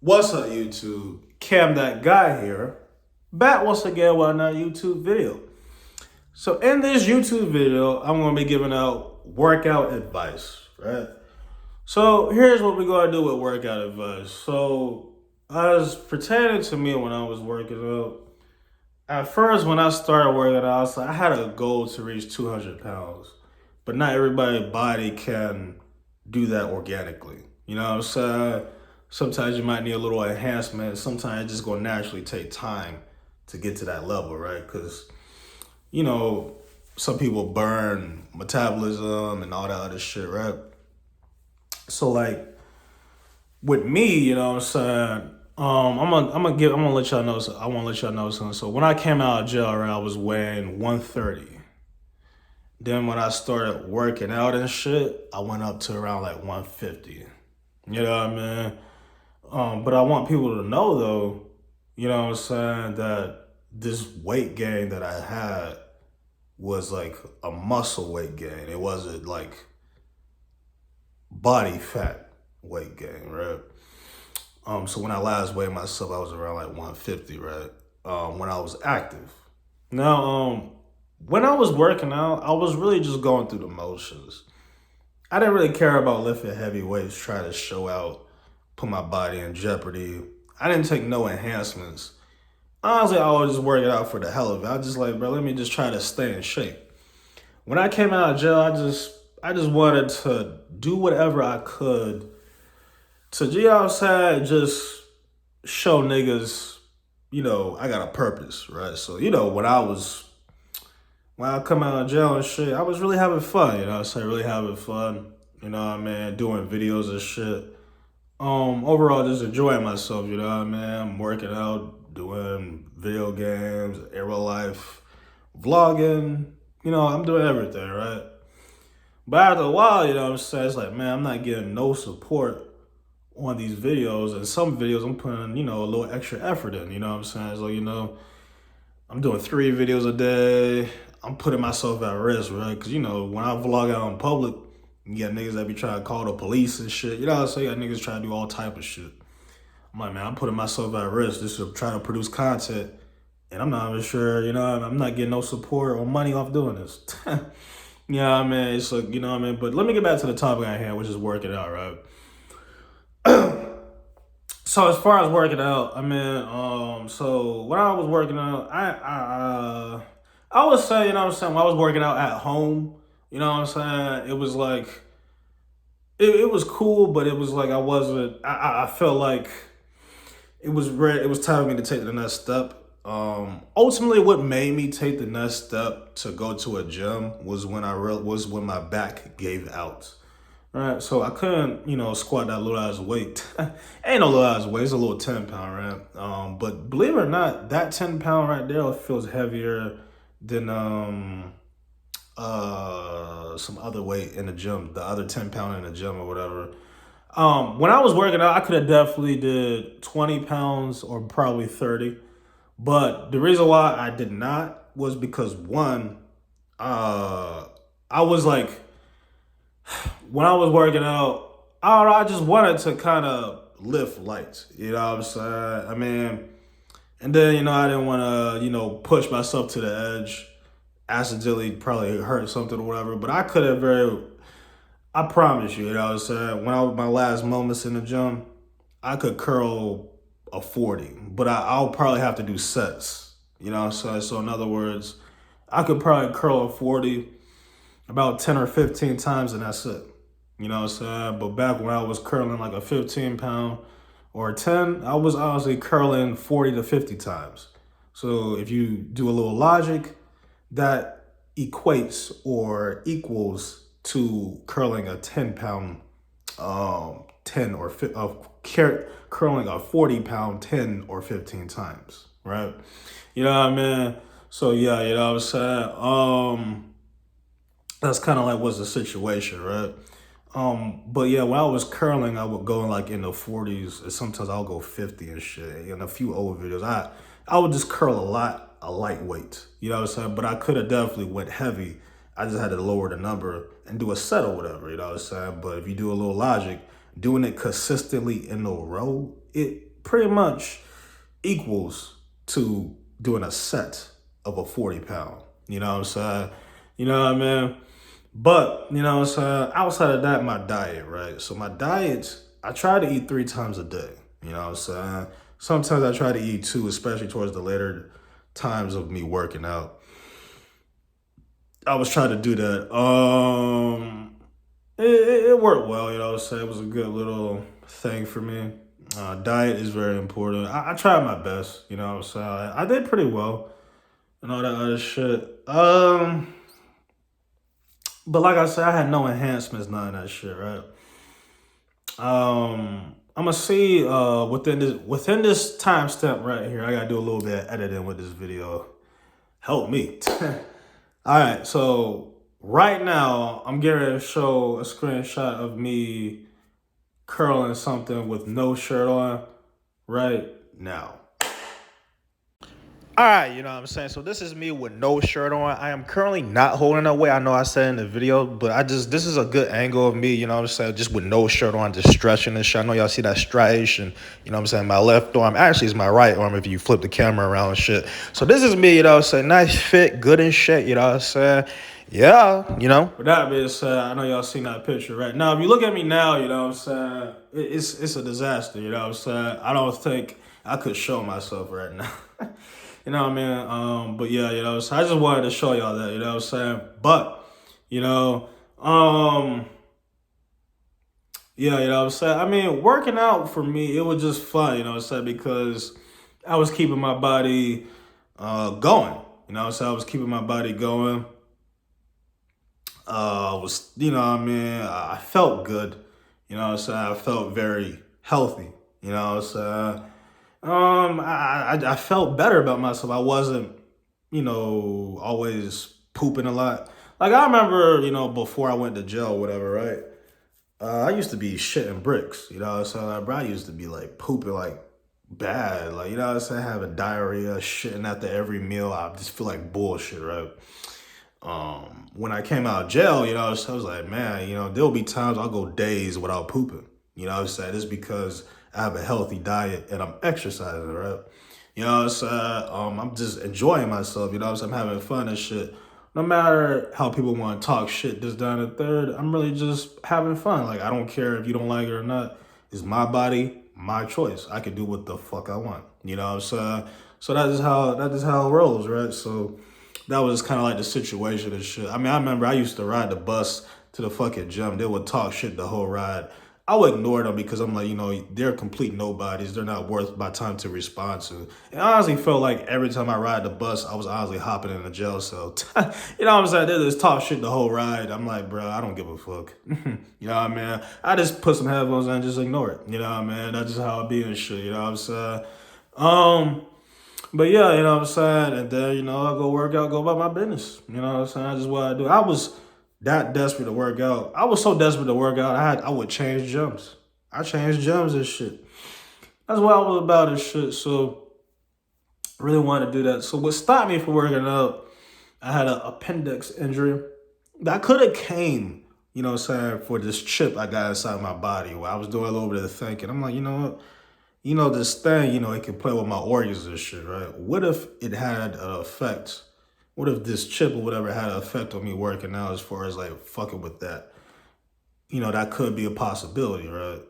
What's up, YouTube? Cam that guy here, back once again with another YouTube video. So in this YouTube video, I'm gonna be giving out workout advice, right? So here's what we're gonna do with workout advice. So as pertaining to me when I was working out, at first when I started working out, I had a goal to reach 200 pounds, but not everybody's body can do that organically. You know what I'm saying? Sometimes you might need a little enhancement. Sometimes it's just gonna naturally take time to get to that level, right? Because you know, some people burn metabolism and all that other shit, right? So like with me, you know what I'm saying? I'm gonna let y'all know. I want to let y'all know something. So when I came out of jail, right, I was weighing 130. Then when I started working out and shit, I went up to around like 150. You know what I mean? But I want people to know though, you know what I'm saying, that this weight gain that I had was like a muscle weight gain. It wasn't like body fat weight gain, right? So when I last weighed myself, I was around like 150, right? When I was active. Now, when I was working out, I was really just going through the motions. I didn't really care about lifting heavy weights, try to show out, put my body in jeopardy. I didn't take no enhancements. Honestly, I was just working out for the hell of it. I was just like, bro, let me just try to stay in shape. When I came out of jail, I just wanted to do whatever I could to, you know what I'm saying, just show niggas, you know, I got a purpose, right? So, you know, when I come out of jail and shit, I was really having fun, you know what I'm saying, really having fun, you know what I mean, doing videos and shit. Overall, just enjoying myself, you know what I mean? I'm working out, doing video games, in real life, vlogging, you know, I'm doing everything, right? But after a while, you know what I'm saying, it's like, man, I'm not getting no support on these videos. And some videos I'm putting, you know, a little extra effort in, you know what I'm saying? So, you know, I'm doing 3 videos a day. I'm putting myself at risk, right? Because, you know, when I vlog out in public, you got niggas that be trying to call the police and shit. You know what I'm saying? You got niggas trying to do all type of shit. I'm like, man, I'm putting myself at risk just to try to produce content. And I'm not even sure, you know, I'm not getting no support or money off doing this. You know what I mean? It's like, you know what I mean? But let me get back to the topic at hand, which is working out, right? So as far as working out, I mean, so when I was working out, I would say, you know what I'm saying, when I was working out at home, you know what I'm saying, it was like, it was cool, but it was like I felt like it was time for me to take the next step. Ultimately, what made me take the next step to go to a gym was was when my back gave out. All right, so I couldn't, you know, squat that little ass weight. Ain't no little ass weight, it's a little 10-pound, right? But believe it or not, that 10-pound right there feels heavier than some other weight in the gym, the other 10-pound in the gym or whatever. When I was working out, I could have definitely did 20 pounds or probably 30. But the reason why I did not was because one, I was like, when I was working out, I don't know, I just wanted to kind of lift lights. You know what I'm saying? I mean, and then, you know, I didn't want to, you know, push myself to the edge, accidentally probably hurt something or whatever. But I promise you, you know what I'm saying? When I was my last moments in the gym, I could curl a 40, but I'll probably have to do sets. You know what I'm saying? So in other words, I could probably curl a 40 about 10 or 15 times and that's it. You know what I'm saying? But back when I was curling like a 15-pound or a 10, I was honestly curling 40 to 50 times. So if you do a little logic, that equates or equals to curling a 10-pound 10 or curling a 40-pound 10 or 15 times, right? You know what I mean? So yeah, you know what I'm saying? That's kind of like what's the situation, right? But yeah, when I was curling, I would go in like in the 40s, and sometimes I'll go 50 and shit. In a few old videos, I would just curl a lightweight. You know what I'm saying? But I could have definitely went heavy. I just had to lower the number and do a set or whatever. You know what I'm saying? But if you do a little logic, doing it consistently in a row, it pretty much equals to doing a set of a 40 pound. You know what I'm saying? You know what I mean? But, you know what I'm saying? Outside of that, my diet, right? So my diet, I try to eat 3 times a day. You know what I'm saying? Sometimes I try to eat 2, especially towards the later times of me working out. I was trying to do that. It worked well, you know what I'm saying? It was a good little thing for me. Diet is very important. I tried my best, you know what I'm saying? I did pretty well and all that other shit. But like I said, I had no enhancements, none of that shit, right? I'm gonna see within this timestamp right here. I gotta do a little bit of editing with this video. Help me. All right, so right now I'm getting ready to show a screenshot of me curling something with no shirt on right now. All right, you know what I'm saying? So this is me with no shirt on. I am currently not holding that weight. I know I said in the video, but this is a good angle of me, you know what I'm saying? Just with no shirt on, just stretching and shit. I know y'all see that striation, you know what I'm saying? My left arm, actually it's my right arm if you flip the camera around and shit. So this is me, you know what I'm saying? Nice fit, good and shit, you know what I'm saying? Yeah, you know. With that being said, I know y'all seen that picture right now. If you look at me now, you know what I'm saying? It's a disaster, you know what I'm saying? I don't think I could show myself right now. You know what I mean? But yeah, you know, so I just wanted to show y'all that, you know what I'm saying? But, you know, yeah, you know what I'm saying? I mean, working out for me, it was just fun, you know what I'm saying? Because I was keeping my body going, you know what I'm saying? I was keeping my body going. You know what I mean? I felt good, you know what I'm saying? I felt very healthy, you know what I'm saying? I felt better about myself. I wasn't, you know, always pooping a lot. Like I remember, you know, before I went to jail, or whatever, right? I used to be shitting bricks, you know what I'm saying? Like, bro, I used to be like pooping like bad, like you know what I'm saying, having diarrhea, shitting after every meal. I just feel like bullshit, right? When I came out of jail, you know, I was like, man, you know, there'll be times I'll go days without pooping. You know what I'm saying? It's because I have a healthy diet and I'm exercising, right? You know what I'm saying? I'm just enjoying myself, you know what I'm saying? I'm having fun and shit. No matter how people want to talk shit, this, down, and third, I'm really just having fun. Like, I don't care if you don't like it or not. It's my body, my choice. I can do what the fuck I want. You know what I'm saying? So that is how it rolls, right? So that was kind of like the situation and shit. I mean, I remember I used to ride the bus to the fucking gym. They would talk shit the whole ride. I would ignore them because I'm like, you know, they're complete nobodies. They're not worth my time to respond to. And I honestly felt like every time I ride the bus, I was honestly hopping in a jail cell. You know what I'm saying? They just talk shit the whole ride. I'm like, bro, I don't give a fuck. You know what I mean? I just put some headphones on and just ignore it. You know what I mean? That's just how I be and shit. You know what I'm saying? But yeah, you know what I'm saying? And then, you know, I go work out, go about my business. You know what I'm saying? That's just what I do. I was that desperate to work out. I was so desperate to work out, I would change gyms. I changed gyms and shit. That's what I was about and shit. So I really wanted to do that. So what stopped me from working out, I had an appendix injury. That could have came, you know what I'm saying, for this chip I got inside my body where I was doing a little bit of thinking. I'm like, you know what? You know, this thing, you know, it can play with my organs and shit, right? What if it had an effect? What if this chip or whatever had an effect on me working out as far as like fucking with that? You know, that could be a possibility, right?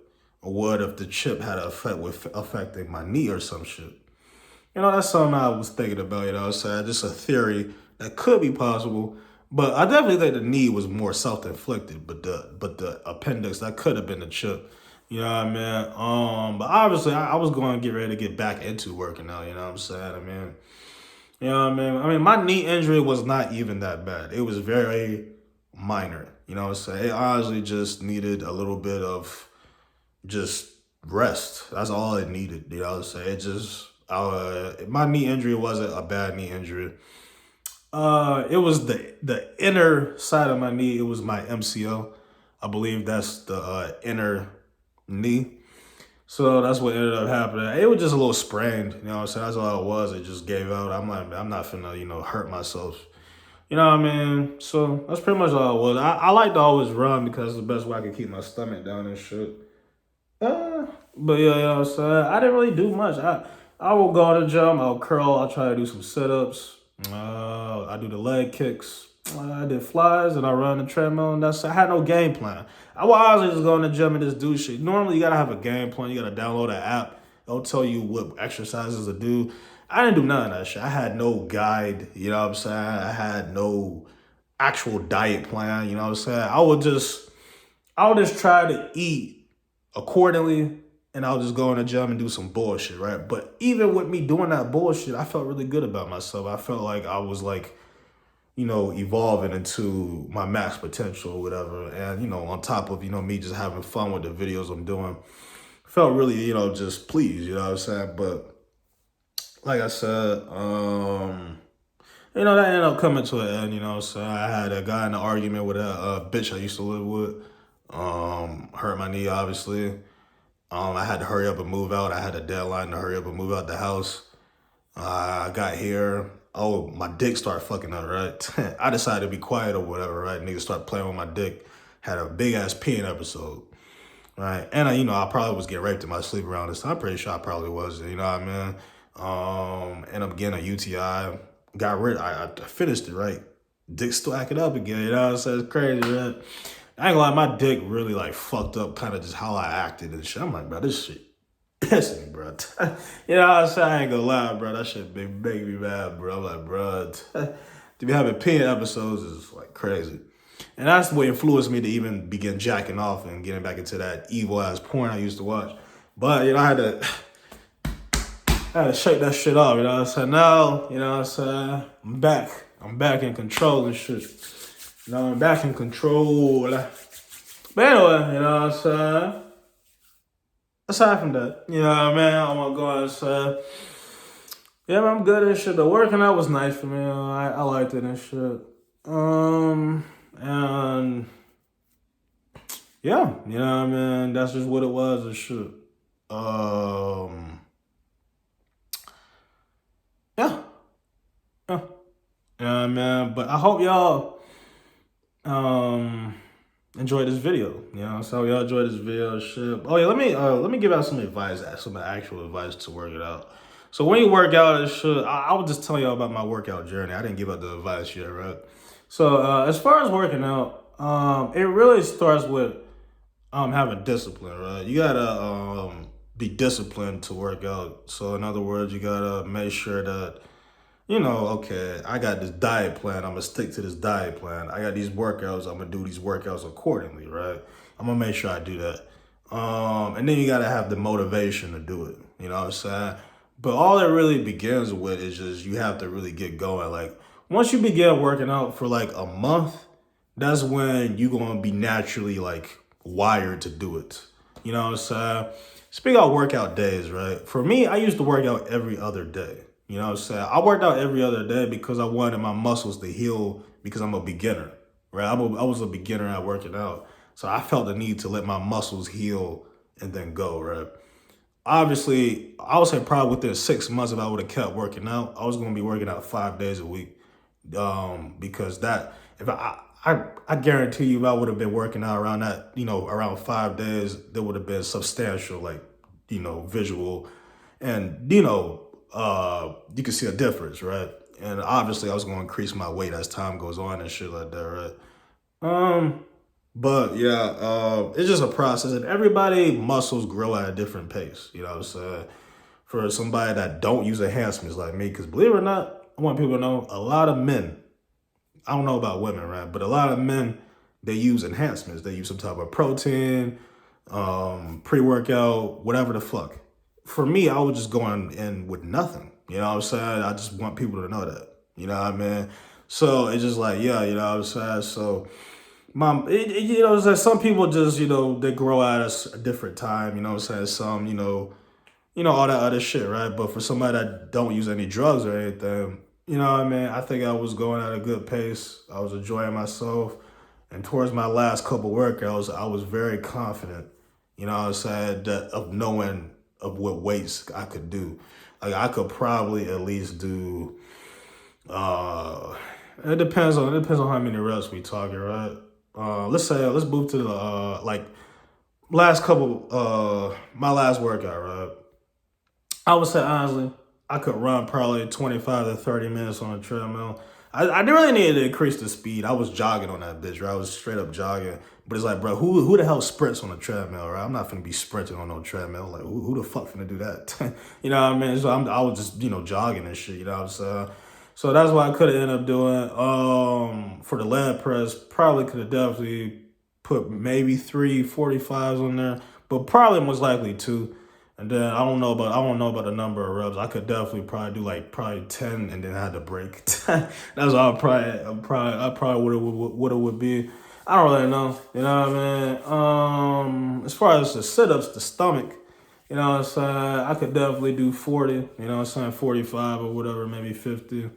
Or what if the chip had an effect with affecting my knee or some shit? You know, that's something I was thinking about, you know what I'm saying? Just a theory that could be possible. But I definitely think the knee was more self-inflicted, but the appendix, that could have been the chip. You know what I mean? But obviously I was going to get ready to get back into working out, you know what I'm saying? You know what I mean? I mean, my knee injury was not even that bad. It was very minor, you know what I'm saying? It honestly just needed a little bit of just rest. That's all it needed, you know what I'm saying? It just, my knee injury wasn't a bad knee injury. It was the inner side of my knee. It was my MCL. I believe that's the inner knee. So that's what ended up happening. It was just a little sprained, you know what I'm saying? That's all it was. It just gave out. I'm like, I'm not finna, you know, hurt myself. You know what I mean? So that's pretty much all it was. I like to always run because it's the best way I can keep my stomach down and shit. But yeah, you know what I'm saying? I didn't really do much. I will go to the gym, I'll curl, I'll try to do some sit-ups. I do the leg kicks. I did flies and I run the treadmill and I had no game plan. I will honestly just go in the gym and just do shit. Normally you gotta have a game plan, you gotta download an app. It'll tell you what exercises to do. I didn't do none of that shit. I had no guide, you know what I'm saying? I had no actual diet plan, you know what I'm saying? I would just try to eat accordingly and I'll just go in the gym and do some bullshit, right? But even with me doing that bullshit, I felt really good about myself. I felt like I was like, evolving into my max potential or whatever. And, on top of, me just having fun with the videos I'm doing, felt really, just pleased, you know what I'm saying? But like I said, that ended up coming to an end, you know what I'm saying? I had a guy in an argument with a bitch I used to live with. Hurt my knee, obviously. I had to hurry up and move out. I had a deadline to hurry up and move out the house. I got here. Oh, my dick started fucking up, right? I decided to be quiet or whatever, right? Niggas start playing with my dick. Had a big ass peeing episode, right? And I probably was getting raped in my sleep around this time. I'm pretty sure I probably was, you know what I mean? Ended up getting a UTI. I finished it, right? Dick still acting up again, you know what I'm saying? It's crazy, man. I ain't gonna lie, my dick really like fucked up kind of just how I acted and shit. I'm like, bro, this shit pissing me, bro. You know what I'm saying? I ain't gonna lie, bro. That shit been making me mad, bro. I'm like, bro, to be having peeing episodes is like crazy. And that's what influenced me to even begin jacking off and getting back into that evil ass porn I used to watch. But, I had to shake that shit off, you know what I'm saying? Now, you know what I'm saying? I'm back. I'm back in control and shit. I'm back in control. But anyway, you know what I'm saying? Aside from that, you know what I mean? I'm gonna go out and say, yeah, man, I'm good and shit. The working out was nice for me. I liked it and shit. And yeah, you know what I mean? That's just what it was and shit. Yeah, yeah, yeah, man. But I hope y'all enjoy this video. So y'all enjoy this video, shit. Oh yeah, let me give out some advice, some actual advice to work it out. So when you work out and shit, I was just telling y'all about my workout journey. I didn't give out the advice yet, right? So as far as working out, it really starts with having discipline, right? You gotta be disciplined to work out. So in other words, you gotta make sure that okay, I got this diet plan. I'm gonna stick to this diet plan. I got these workouts. I'm gonna do these workouts accordingly, right? I'm gonna make sure I do that. And then you gotta have the motivation to do it. You know what I'm saying? But all it really begins with is just you have to really get going. Like once you begin working out for like a month, that's when you're gonna be naturally like wired to do it. You know what I'm saying? Speaking of workout days, right? For me, I used to work out every other day. You know what I'm saying? I worked out every other day because I wanted my muscles to heal because I'm a beginner, right? I was a beginner at working out. So I felt the need to let my muscles heal and then go, right? Obviously, I would say probably within 6 months, if I would have kept working out, I was going to be working out 5 days a week. Because that, if I guarantee you, if I would have been working out around that, around 5 days, there would have been substantial, like, visual and, you can see a difference, right? And obviously I was going to increase my weight as time goes on and shit like that, right? But yeah, it's just a process and everybody muscles grow at a different pace, you know what I'm saying? For somebody that don't use enhancements like me, because believe it or not, I want people to know a lot of men, I don't know about women, right? But a lot of men, they use enhancements. They use some type of protein, pre-workout, whatever the fuck. For me, I was just going in with nothing. You know what I'm saying? I just want people to know that. You know what I mean? So it's just like, yeah, you know what I'm saying? So it's like some people just, they grow at a different time, you know what I'm saying? Some, all that other shit, right? But for somebody that don't use any drugs or anything, you know what I mean? I think I was going at a good pace. I was enjoying myself. And towards my last couple workouts, I was very confident, you know what I'm saying, of knowing of what weights I could do. Like I could probably at least do it depends on how many reps we talking, right? Let's move to the my last workout, right? I would say honestly, I could run probably 25 to 30 minutes on a treadmill. I really needed to increase the speed. I was jogging on that bitch, right? I was straight up jogging. But it's like, bro, who the hell sprints on a treadmill, right? I'm not finna be sprinting on no treadmill. Like, who the fuck finna do that? You know what I mean? So I was just, jogging and shit, you know what I'm saying? So that's what I could have ended up doing. For the leg press, probably could have definitely put maybe 3 45s on there, but probably most likely two. And then I don't know about the number of reps. I could definitely probably do like probably 10 and then had to break. That's what I probably would be. I don't really know. You know what I mean? As far as the sit-ups, the stomach, you know what I'm saying? I could definitely do 40, you know what I'm saying, 45 or whatever, maybe 50.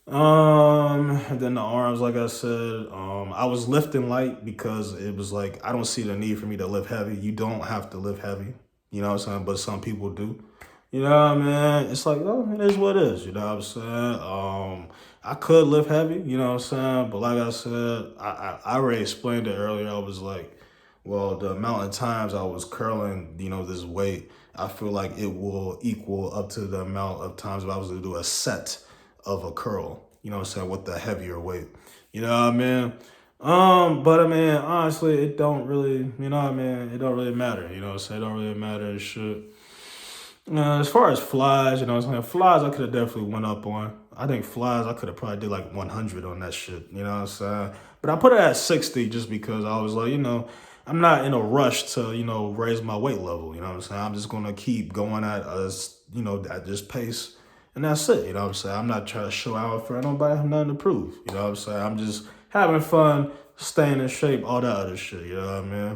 And then the arms, like I said, I was lifting light because it was like I don't see the need for me to lift heavy. You don't have to lift heavy, you know what I'm saying, but some people do. You know what I mean? It's like, oh, it is what it is, you know what I'm saying? I could lift heavy, you know what I'm saying? But like I said, I already explained it earlier. I was like, well, the amount of times I was curling, this weight, I feel like it will equal up to the amount of times if I was to do a set of a curl, you know what I'm saying, with the heavier weight. You know what I mean? But I mean, honestly, it don't really, you know what I mean? It don't really matter, you know what I'm saying? It don't really matter and shit. As far as flies, you know what I'm saying? Flies I could have definitely went up on. I think flies I could have probably did like 100 on that shit, you know what I'm saying? But I put it at 60 just because I was like, I'm not in a rush to, raise my weight level, you know what I'm saying? I'm just gonna keep going at at this pace. And that's it, you know what I'm saying? I'm not trying to show out for nobody, I have nothing to prove, you know what I'm saying? I'm just having fun, staying in shape, all that other shit, you know what I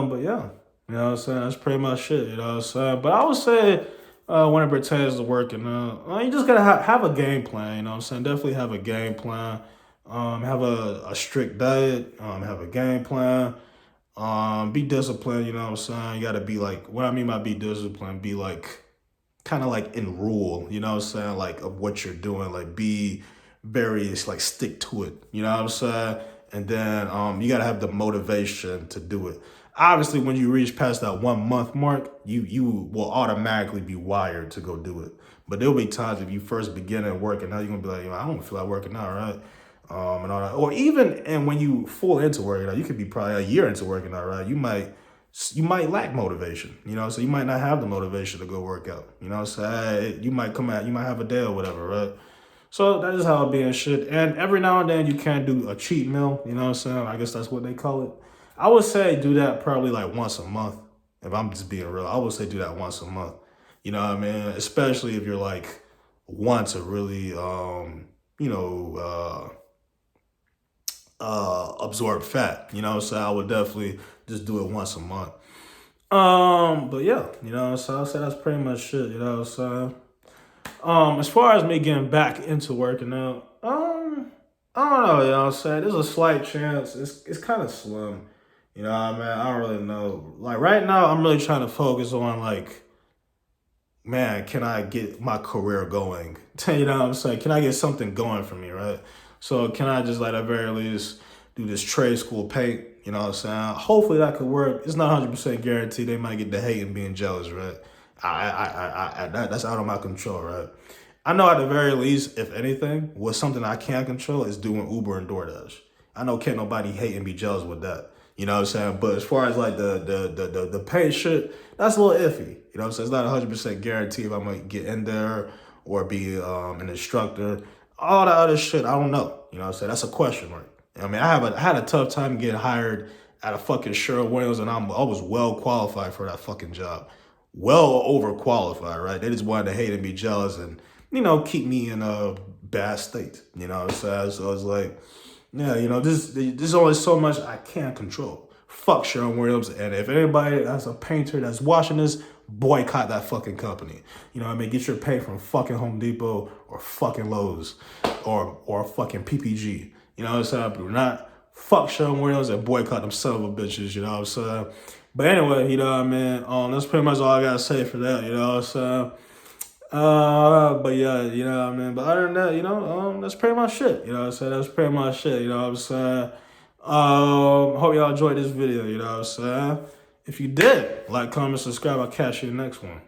mean? But yeah, you know what I'm saying? That's pretty much it, you know what I'm saying? But I would say, when it pertains to working out, you just gotta have a game plan, you know what I'm saying? Definitely have a game plan. Have a strict diet, have a game plan, be disciplined, you know what I'm saying? You gotta be like, what I mean by be disciplined, be like, kind of like in rule, you know what I'm saying? Like of what you're doing, like be very, it's like stick to it, you know what I'm saying? And then you gotta have the motivation to do it. Obviously, when you reach past that 1 month mark, you will automatically be wired to go do it. But there'll be times if you first begin at working out, you're gonna be like, I don't feel like working out, right? And all that. Or even and when you full into working out, you could be probably a year into working out, right? You might lack motivation, so you might not have the motivation to go work out, so you might you might have a day or whatever, right? So that is how it be and shit. And every now and then you can do a cheat meal, you know what I'm saying? I guess that's what they call it. I would say do that probably like once a month. If I'm just being real, I would say do that once a month. You know what I mean? Especially if you're like want to really you know, absorb fat, so I would definitely just do it once a month. But yeah, so I'll say that's pretty much it, so as far as me getting back into working out, I don't know, I'm saying? There's a slight chance. It's kind of slim. You know what I mean? I don't really know. Like right now I'm really trying to focus on like, man, can I get my career going? You know what I'm saying? Can I get something going for me, right? So can I just like at very least do this trade school paint? You know what I'm saying? Hopefully that could work. It's not 100% guaranteed. They might get the hate and being jealous, right? That's out of my control, right? I know at the very least, if anything, what's something I can control is doing Uber and DoorDash. I know can't nobody hate and be jealous with that. You know what I'm saying? But as far as like the pay shit, that's a little iffy. You know what I'm saying? It's not 100% guaranteed if I might get in there or be an instructor. All that other shit, I don't know. You know what I'm saying? That's a question mark. I mean, I had a tough time getting hired at a fucking Sherwin-Williams, and I was well qualified for that fucking job. Well overqualified, right? They just wanted to hate and be jealous and, keep me in a bad state. You know what I'm saying? So it's like, yeah, there's only so much I can't control. Fuck Sherwin-Williams, and if anybody that's a painter that's watching this, boycott that fucking company. You know what I mean? Get your pay from fucking Home Depot or fucking Lowe's or fucking PPG. You know what I'm saying? But do not fuck Sherwin-Williams and boycott them son of a bitches, you know what I'm saying? But anyway, you know what I mean? That's pretty much all I gotta say for that, you know what I'm saying? But yeah, you know what I mean? But other than that, that's pretty much shit, you know what I'm saying? That's pretty much shit, you know what I'm saying? Hope y'all enjoyed this video, you know what I'm saying? If you did, like, comment, subscribe. I'll catch you in the next one.